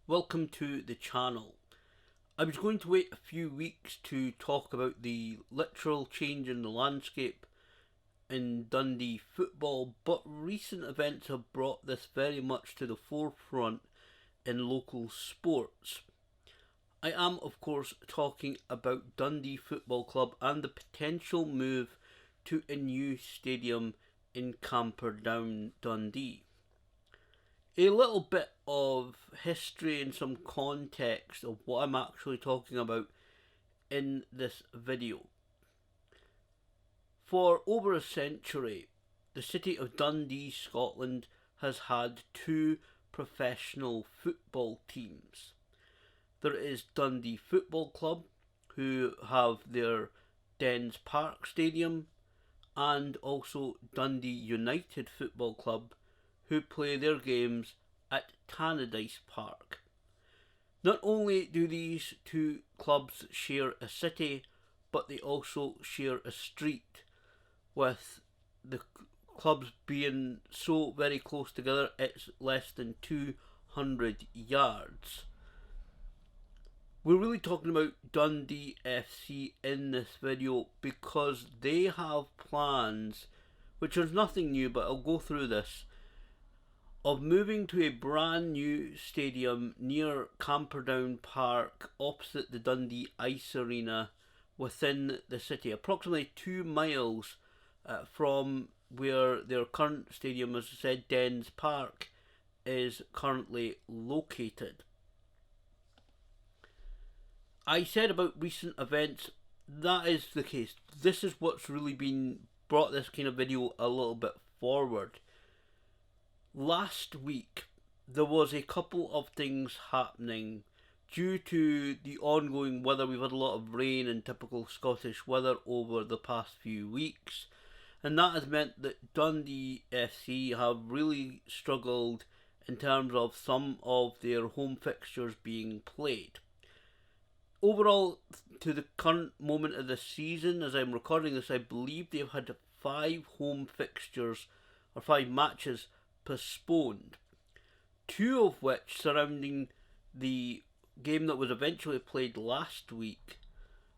Welcome to the channel. I was going to wait a few weeks to talk about the literal change in the landscape in Dundee football, but recent events have brought this very much to the forefront in local sports. I am, of course, talking about Dundee Football Club and the potential move to a new stadium in CAMPERDOWN, Dundee. A little bit of history and some context of what I'm actually talking about in this video. For over a century, the city of Dundee, Scotland has had two professional football teams. There is Dundee Football Club, who have their Dens Park Stadium, and also Dundee United Football Club, who play their games at Tannadice Park. Not only do these two clubs share a city, but they also share a street, with the clubs being so very close together it's less than 200 yards. We're really talking about Dundee FC in this video because they have plans, which is nothing new, but I'll go through this, of moving to a brand new stadium near Camperdown Park opposite the Dundee Ice Arena within the city, approximately 2 miles from where their current stadium, as I said, Dens Park, is currently located. I said about recent events, that is the case. This is what's really been brought this kind of video a little bit forward. Last week, there was a couple of things happening due to the ongoing weather. We've had a lot of rain and typical Scottish weather over the past few weeks, and that has meant that Dundee FC have really struggled in terms of some of their home fixtures being played. Overall, to the current moment of the season, as I'm recording this, I believe they've had 5 home fixtures, or 5 matches, postponed. 2 of which surrounding the game that was eventually played last week,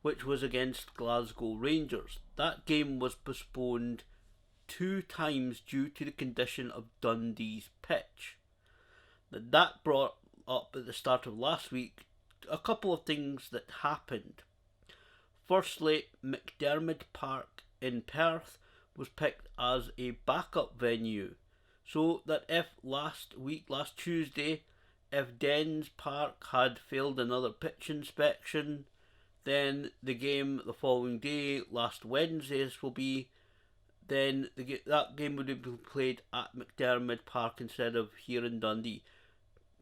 which was against Glasgow Rangers. That game was postponed 2 times due to the condition of Dundee's pitch. That brought up at the start of last week a couple of things that happened. Firstly, McDiarmid Park in Perth was picked as a backup venue, so that if last Tuesday, if Dens Park had failed another pitch inspection, then the game the following day, last Wednesday this will be, then that game would have been played at McDiarmid Park instead of here in Dundee.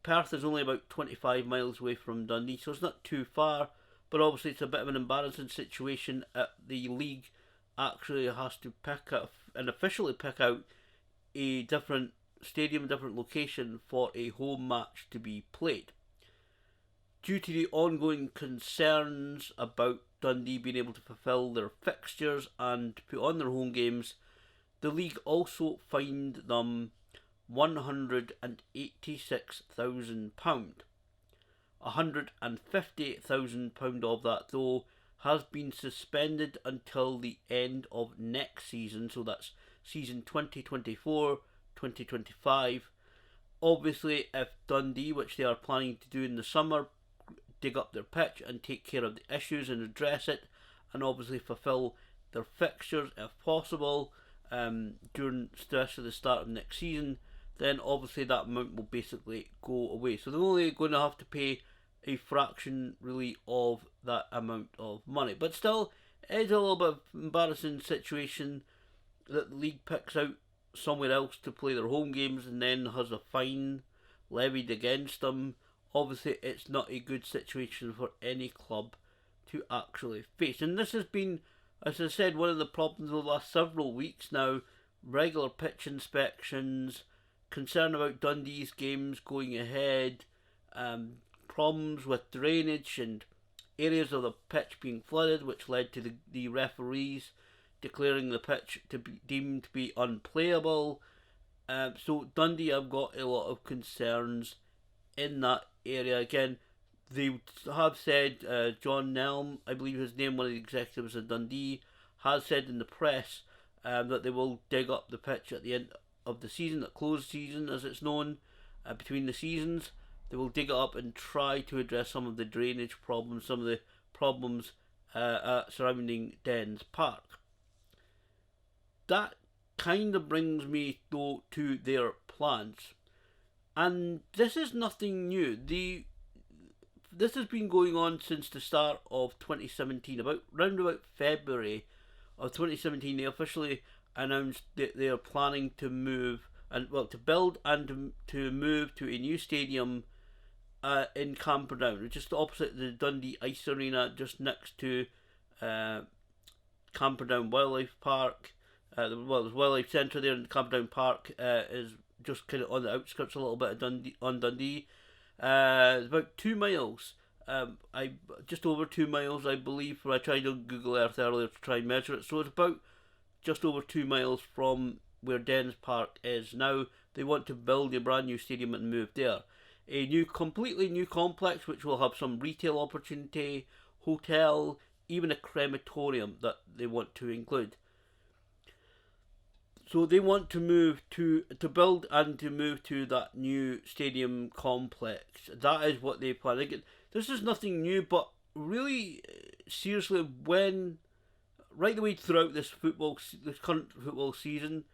Perth is only about 25 miles away from Dundee, so it's not too far, but obviously it's a bit of an embarrassing situation. The league actually has to pick up and officially pick out a different stadium, different location for a home match to be played. Due to the ongoing concerns about Dundee being able to fulfil their fixtures and put on their home games, the league also fined them £186,000. £150,000 of that, though, has been suspended until the end of next season, so that's season 2024-2025. Obviously, if Dundee, which they are planning to do in the summer, dig up their pitch and take care of the issues and address it, and obviously fulfil their fixtures if possible during stress of the start of next season, then obviously that amount will basically go away. So they're only going to have to pay a fraction really of that amount of money. But still, it is a little bit of an embarrassing situation that the league picks out somewhere else to play their home games and then has a fine levied against them. Obviously, it's not a good situation for any club to actually face. And this has been, as I said, one of the problems of the last several weeks now. Regular pitch inspections, concern about Dundee's games going ahead, problems with drainage and areas of the pitch being flooded, which led to the referees declaring the pitch to be deemed to be unplayable. So Dundee have got a lot of concerns in that area. Again, they have said, John Nelm, I believe his name, one of the executives of Dundee, has said in the press that they will dig up the pitch at the end of the season, the closed season as it's known, between the seasons. They will dig it up and try to address some of the drainage problems, some of the problems surrounding Dens Park. That kind of brings me though to their plans. And this is nothing new. This has been going on since the start of 2017. Round about February of 2017, they officially announced that they are planning to move to build and to move to a new stadium in Camperdown, just opposite the Dundee Ice Arena, just next to Camperdown Wildlife Park. There's Wildlife Centre there, and Camperdown Park is just kind of on the outskirts a little bit of Dundee. It's about 2 miles. Just over 2 miles, I believe. I tried on Google Earth earlier to try and measure it. So it's about just over 2 miles from where Dens Park is. Now they want to build a brand new stadium and move there. A completely new complex which will have some retail opportunity, hotel, even a crematorium that they want to include. So they want to build and to move to that new stadium complex. That is what they plan. Again, this is nothing new, but really, seriously, right the way throughout this current football season,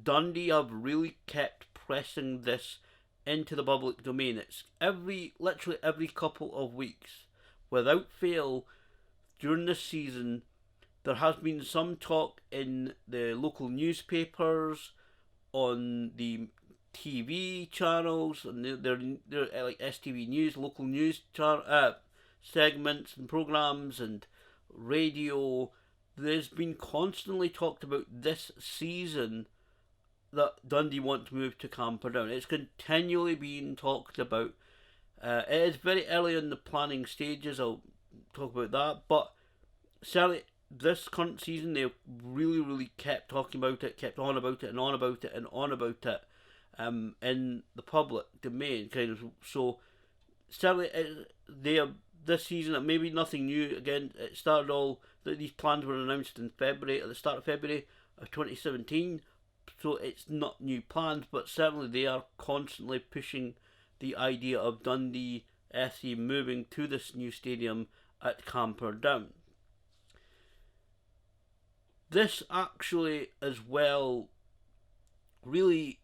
Dundee have really kept pressing this into the public domain. It's literally every couple of weeks, without fail, during this season, there has been some talk in the local newspapers, on the TV channels, and they're like STV News, local news segments and programs, and radio. There's been constantly talked about this season that Dundee want to move to Camperdown. It's continually being talked about. It is very early in the planning stages. I'll talk about that, but certainly this current season they really, really kept talking about it, kept on about it, and on about it, and on about it, in the public domain, kind of. So certainly this season, it may be nothing new. Again, it started these plans were announced in February, at the start of February of 2017. So it's not new plans, but certainly they are constantly pushing the idea of Dundee FC moving to this new stadium at Camperdown. This actually, as well, really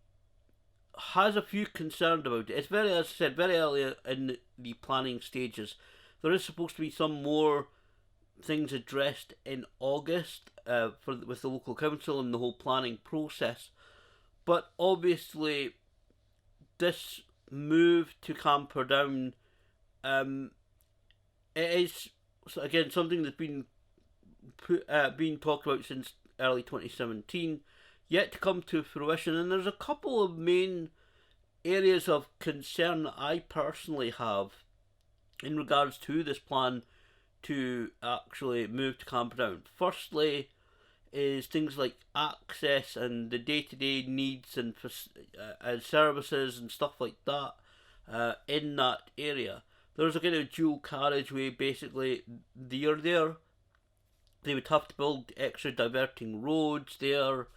has a few concerns about it. It's as I said, very early in the planning stages. There is supposed to be some more things addressed in August with the local council and the whole planning process. But obviously, this move to Camperdown, it is again something that's been talked about since early 2017, yet to come to fruition. And there's a couple of main areas of concern that I personally have in regards to this plan to actually move to Camperdown. Firstly, is things like access and the day-to-day needs and services and stuff like that in that area. There's a kind of dual carriageway, basically. They would have to build extra diverting roads there.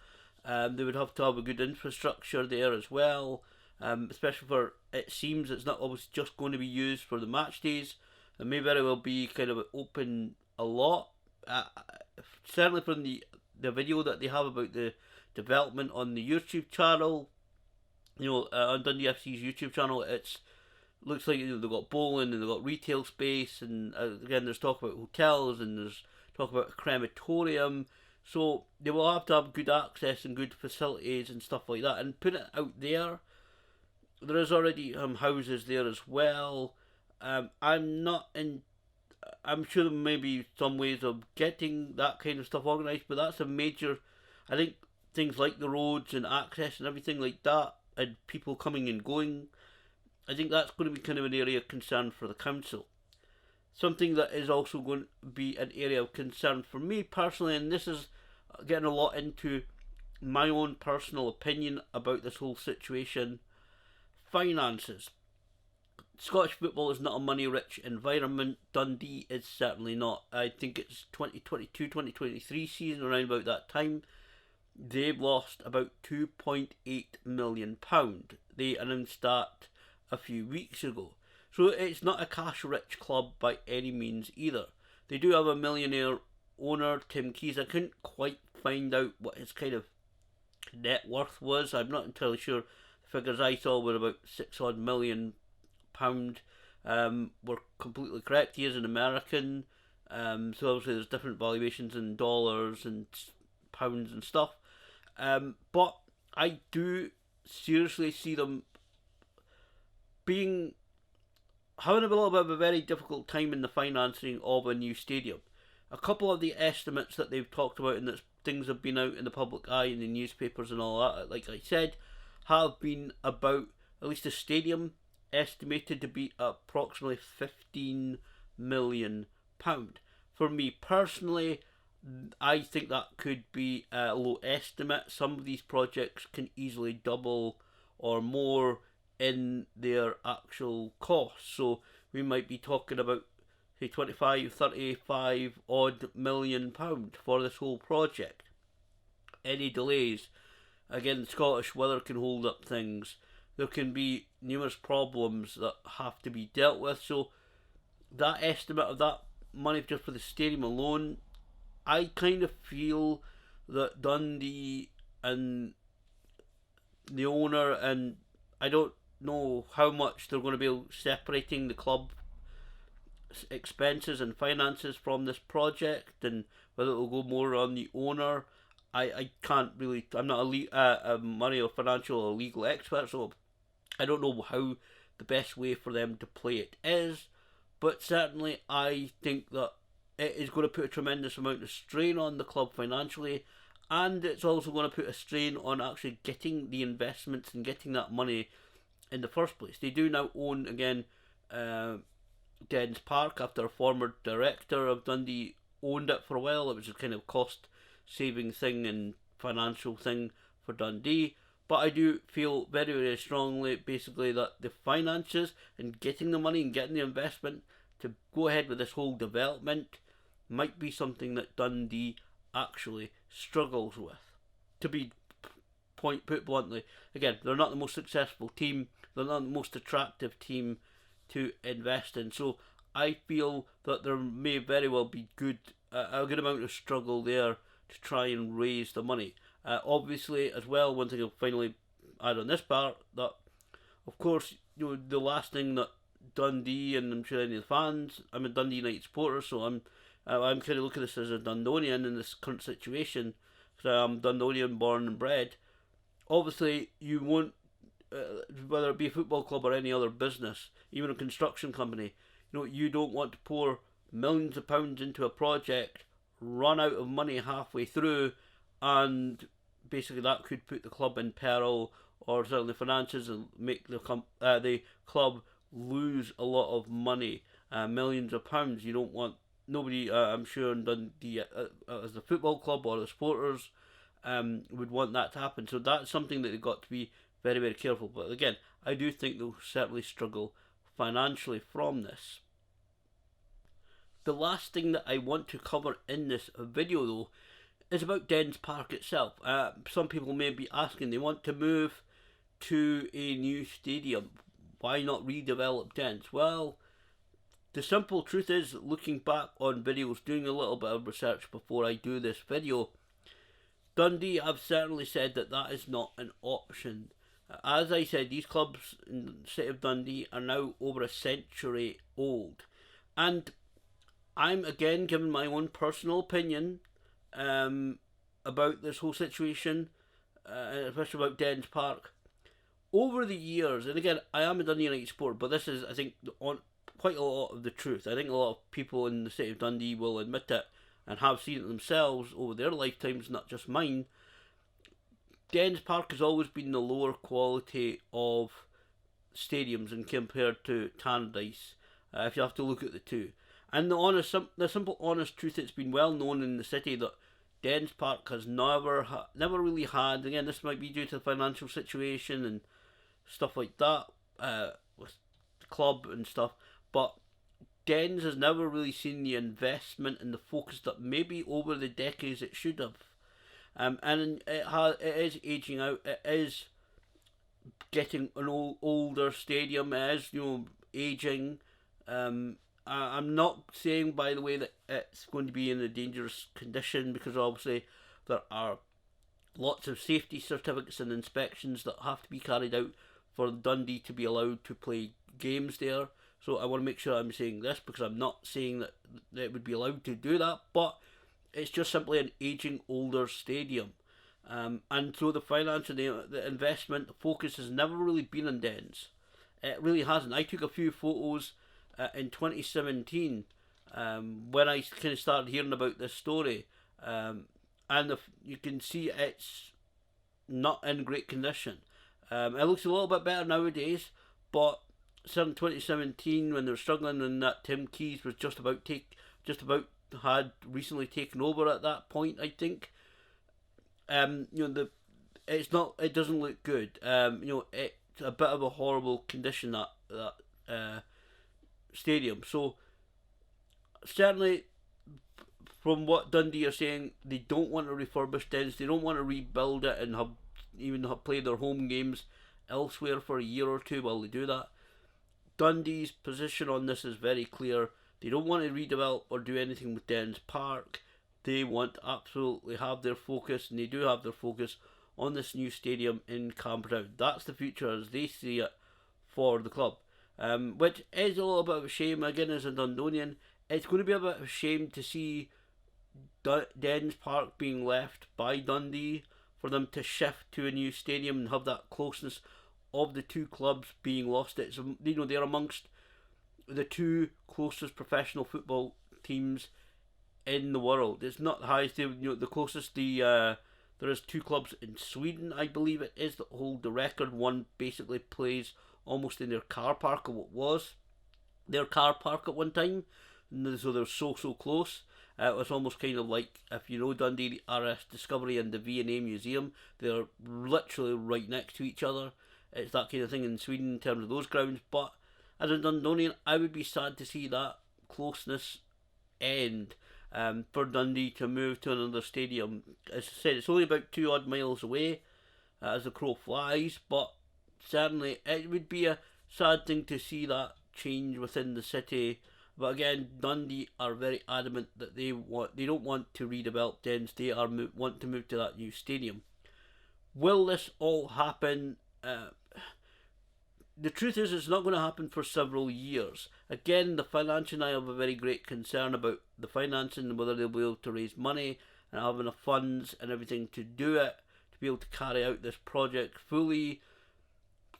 They would have to have a good infrastructure there as well, especially for, it seems it's not always just going to be used for the match days. It may very well be kind of open a lot. Certainly from the video that they have about the development on the YouTube channel, on Dundee FC's YouTube channel, it looks like they've got bowling and they've got retail space, and again there's talk about hotels and there's talk about a crematorium. So they will have to have good access and good facilities and stuff like that, and put it out there. There is already houses there as well. I'm sure there may be some ways of getting that kind of stuff organised, but that's a major, I think things like the roads and access and everything like that, and people coming and going, I think that's going to be kind of an area of concern for the council. Something that is also going to be an area of concern for me personally, and this is getting a lot into my own personal opinion about this whole situation: finances. Scottish football is not a money-rich environment. Dundee is certainly not. I think it's 2022-2023 season, around about that time. They've lost about £2.8 million. They announced that a few weeks ago. So it's not a cash-rich club by any means either. They do have a millionaire owner, Tim Keyes. I couldn't quite find out what his kind of net worth was. I'm not entirely sure. The figures I saw were about £6 million. Were completely correct. He is an American, so obviously there's different valuations in dollars and pounds and stuff. But I do seriously see them having a little bit of a very difficult time in the financing of a new stadium. A couple of the estimates that they've talked about and that things have been out in the public eye in the newspapers and all that, like I said, have been about at least the stadium estimated to be approximately £15 million. For me personally, I think that could be a low estimate. Some of these projects can easily double or more in their actual costs. So we might be talking about, say, 25, 35 odd £million for this whole project. Any delays, again, the Scottish weather can hold up things. There can be numerous problems that have to be dealt with. So that estimate of that money just for the stadium alone, I kind of feel that Dundee and the owner, and I don't know how much they're going to be separating the club expenses and finances from this project, and whether it will go more on the owner. I can't really, I'm not a money or financial or legal expert, so I don't know how the best way for them to play it is, but certainly I think that it is going to put a tremendous amount of strain on the club financially, and it's also going to put a strain on actually getting the investments and getting that money in the first place. They do now own, again, Dens Park, after a former director of Dundee owned it for a while. It was a kind of cost-saving thing and financial thing for Dundee. But I do feel very, very strongly, basically, that the finances and getting the money and getting the investment to go ahead with this whole development might be something that Dundee actually struggles with. To be put bluntly, again, they're not the most successful team, they're not the most attractive team to invest in. So I feel that there may very well be a good amount of struggle there to try and raise the money. Obviously, as well, one thing I'll finally add on this part, that of course, the last thing that Dundee, and I'm sure any of the fans, I'm a Dundee United supporter, so I'm kind of looking at this as a Dundonian in this current situation, because I'm Dundonian born and bred. Obviously, you won't, whether it be a football club or any other business, even a construction company, you don't want to pour millions of pounds into a project, run out of money halfway through, and basically that could put the club in peril, or certainly finances, and make the club lose a lot of money, millions of pounds. You don't want nobody, I'm sure, in Dundee, as the football club or the supporters, would want that to happen. So that's something that they've got to be very, very careful. But again, I do think they'll certainly struggle financially from this. The last thing that I want to cover in this video, though, is about Dens Park itself. Some people may be asking, they want to move to a new stadium. Why not redevelop Dens? Well, the simple truth is, looking back on videos, doing a little bit of research before I do this video, Dundee have certainly said that that is not an option. As I said, these clubs in the city of Dundee are now over a century old. And I'm again giving my own personal opinion about this whole situation, especially about Dens Park. Over the years, and again, I am a Dundee United supporter, but this is, I think, on quite a lot of the truth. I think a lot of people in the city of Dundee will admit it and have seen it themselves over their lifetimes, not just mine. Dens Park has always been the lower quality of stadiums and compared to Tannadice, if you have to look at the two. And the simple honest truth, it's been well known in the city that Dens Park has never really had, again, this might be due to the financial situation and stuff like that, with club and stuff, but Dens has never really seen the investment and the focus that maybe over the decades it should have. And it is aging out. It is getting an older stadium. It is, aging. I'm not saying, by the way, that it's going to be in a dangerous condition, because obviously there are lots of safety certificates and inspections that have to be carried out for Dundee to be allowed to play games there. So I want to make sure I'm saying this, because I'm not saying that it would be allowed to do that, but it's just simply an aging, older stadium. And so the finance and the investment, the focus has never really been on Dens. It really hasn't. I took a few photos in 2017 when I kind of started hearing about this story. And you can see it's not in great condition. It looks a little bit better nowadays, but in 2017, when they were struggling, and that Tim Keyes was just about had recently taken over at that point, I think. It doesn't look good. It's a bit of a horrible condition, that stadium. So certainly, from what Dundee are saying, they don't want to refurbish Dens. They don't want to rebuild it and have play their home games elsewhere for a year or two while they do that. Dundee's position on this is very clear. They don't want to redevelop or do anything with Dens Park. They want to absolutely have their focus, and they do have their focus, on this new stadium in CAMPERDOWN. That's the future as they see it for the club. Which is a little bit of a shame. Again, as a Dundonian, it's going to be a bit of a shame to see Dens Park being left by Dundee, for them to shift to a new stadium and have that closeness of the two clubs being lost. It's, they're amongst the two closest professional football teams in the world. It's not the highest. The closest. There is two clubs in Sweden, I believe it is, that hold the record. One basically plays almost in their car park, or what was their car park at one time, and so they're so close. It was almost kind of like, if you know Dundee, the RS Discovery and the V&A Museum, they're literally right next to each other. It's that kind of thing in Sweden in terms of those grounds. But as a Dundonian, I would be sad to see that closeness end, for Dundee to move to another stadium. As I said, it's only about 2 odd miles away, as the crow flies, but certainly it would be a sad thing to see that change within the city. But again, Dundee are very adamant that they don't want to redevelop Dens. They want to move to that new stadium. Will this all happen? The truth is, it's not going to happen for several years. Again, the financial, I have a very great concern about the financing and whether they'll be able to raise money and have enough funds and everything to do it, to be able to carry out this project fully.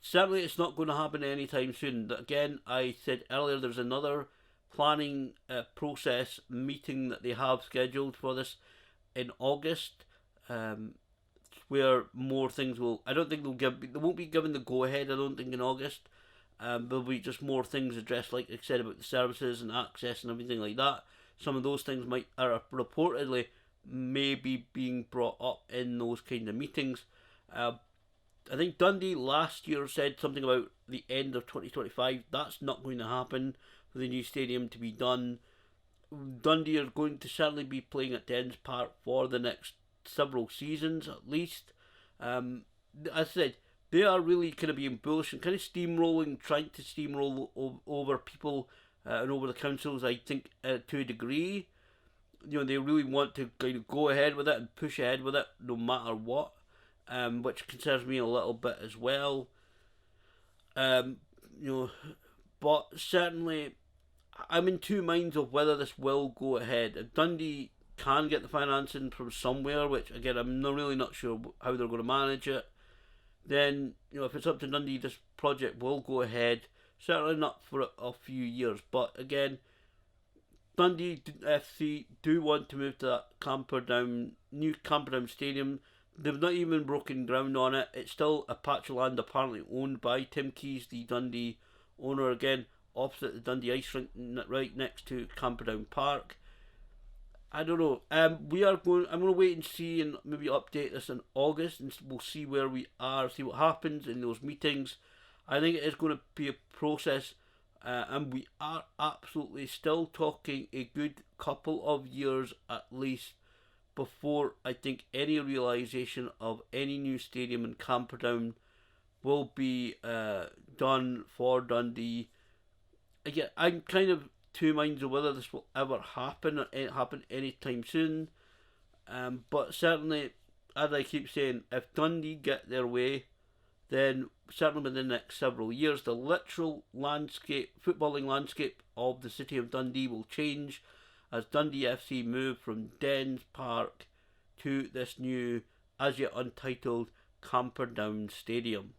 Certainly, it's not going to happen anytime soon. Again, I said earlier, there's another planning process meeting that they have scheduled for this in August, where more things will. I don't think they won't be given the go ahead. I don't think in August. There'll be just more things addressed, like I said, about the services and access and everything like that. Some of those things are reportedly maybe being brought up in those kind of meetings. I think Dundee last year said something about the end of 2025. That's not going to happen for the new stadium to be done. Dundee are going to certainly be playing at Dens Park for the next several seasons at least. As I said, they are really kind of being bullish and kind of trying to steamroll over people and over the councils, I think, to a degree. They really want to kind of go ahead with it and push ahead with it no matter what, which concerns me a little bit as well. But certainly I'm in two minds of whether this will go ahead. If Dundee can get the financing from somewhere, which again I'm really not sure how they're going to manage it, then if it's up to Dundee, this project will go ahead. Certainly not for a few years, but again, Dundee FC do want to move to that new Camperdown Stadium. They've not even broken ground on it. It's still a patch of land apparently owned by Tim Keyes, the Dundee owner, again opposite the Dundee ice rink, right next to Camperdown Park. I don't know. I'm going to wait and see, and maybe update this in August, and we'll see where we are, see what happens in those meetings. I think it is going to be a process and we are absolutely still talking a good couple of years at least before I think any realisation of any new stadium in Camperdown will be done for Dundee. Again, I'm kind of two minds of whether this will ever happen or happen anytime soon. But certainly, as I keep saying, if Dundee get their way, then certainly within the next several years, the literal landscape, footballing landscape of the city of Dundee will change as Dundee FC move from Dens Park to this new, as yet untitled, Camperdown Stadium.